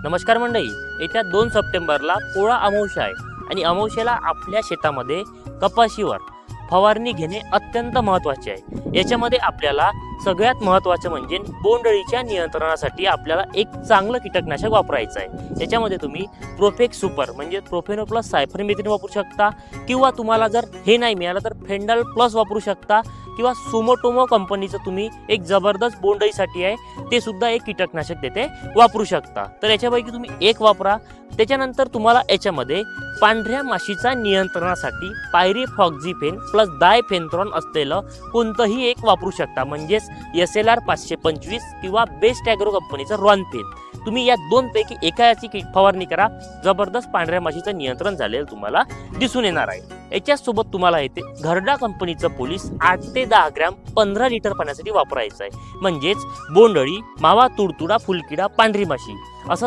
नमस्कार मंडळी, येत्या 2 सप्टेंबरला पोळा अमावस्या आहे आणि अमावस्येला आपल्या शेतामध्ये कपाशीवर फवारणी घेणे अत्यंत महत्त्वाचे आहे। याच्यामध्ये आपल्याला सगळ्यात महत्त्वाचं म्हणजे बोंडअळीच्या नियंत्रणासाठी आपल्याला एक चांगलं कीटकनाशक वापरायचं आहे। याच्यामध्ये तुम्ही प्रोफेक्स सुपर म्हणजे प्रोफेनो प्लस सायपरमेथ्रिन वापरू शकता किंवा तुम्हाला जर हे नाही मिळालं तर फेंडल प्लस वापरू शकता किंवा सुमोटोमो कंपनीचं तुम्ही एक जबरदस्त बोंडअळीसाठी आहे ते सुद्धा एक कीटकनाशक देते वापरू शकता। तर याच्यापैकी तुम्ही एक वापरा। त्याच्यानंतर तुम्हाला याच्यामध्ये पांढऱ्या माशीचा नियंत्रणासाठी पायरिफ्लॉक्झिफेन प्लस डायफेन्थ्रॉन असलेलं कोणतंही एक वापरू शकता, म्हणजेच SLR 525 किंवा बेस्ट ॲग्रो कंपनीचं रॉनफेन। तुम्ही या दोनपैकी एका याची फवारणी करा, जबरदस्त पांढऱ्या माशीचं नियंत्रण झालेलं तुम्हाला दिसून येणार आहे। याच्यासोबत तुम्हाला येते घरडा कंपनीचं पोलीस 8 ते 10 ग्रॅम 15 लिटर पाण्यासाठी वापरायचं आहे, म्हणजेच बोंडअळी, मावा तुडतुडा, फुलकिडा, पांढरी माशी असं